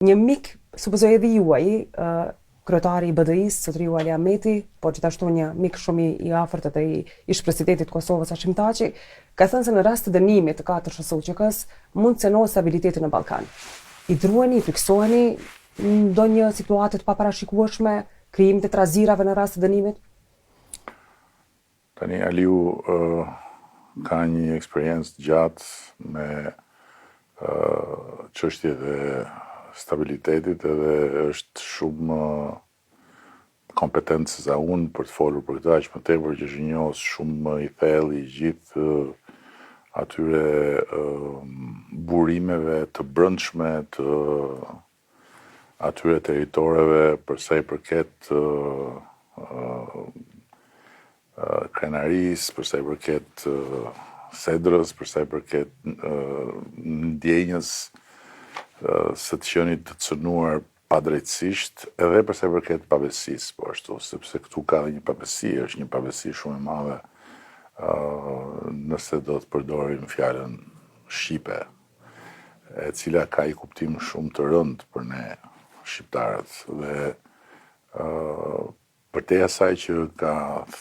Një mik, supozoj edhe juaj, kryetari i BDI-s, Zotriu Ali Ahmeti, po gjithashtu një mik shumë i afërt edhe i ish presidentit të Kosovës Hashim Thaçi, ka thënë se në rast të dënimit të 4 SHQK-s mund të cënohet stabiliteti në Ballkan. I druani, i fiksoheni ndonjë situatë të paparashikueshme, krijim të trazirave në rast të dënimit? Tani Aliu ka një eksperiencë të gjatë me çështjet e stabilitetit edhe është shumë kompetent se sa unë për të folur për këtë, aq më tepër që është njohës shumë i thellë i gjithë atyre burimeve të brendshme të atyre territoreve për sa i përket krenarisë, për sa i përket Sedrës, për sa i përket ndjenjës së të qenit të cënuar padrejtësisht, edhe për sa i përket pabesisë, po ashtu, sepse këtu ka dhe një pabesi, është një pabesi shumë e madhe, nëse do të përdorim fjalën shqipe, e cila ka i kuptim shumë të rënd për ne shqiptarët. Dhe për te asaj që ka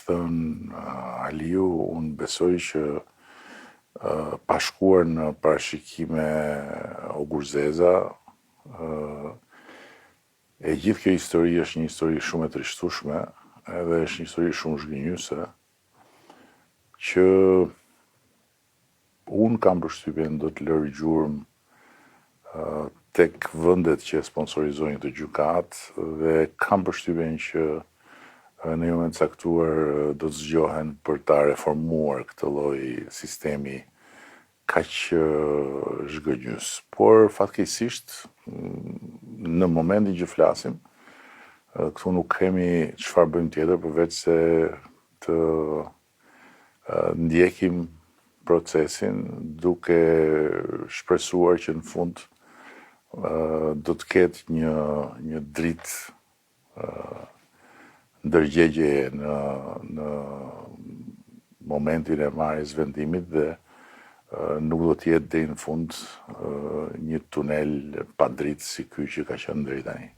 thënë Aliu, unë besoj që pa shkuar në parashikime ogurzeza, e gjithë kjo histori është një histori shumë e trishtueshme, edhe është një histori shumë zhgënjyese, që unë kam përshtypjen do të lërë gjurmë tek vendet që sponsorizojnë të gjykat dhe kam përshtypjen që në një moment caktuar do të zgjohen për ta reformuar këtë lloj sistemi kaq zhgënjys. Por fatkeqësisht në momentin që flasim, këtu nuk kemi çfarë bëjmë tjetër përveç se të ndjekim procesin duke shpresuar që në fund do të ketë një dritë ndërgjegje në momentin e marrjes vendimit dhe nuk do të jetë deri në fund një tunel pa dritë si ky që ka qenë deri tani.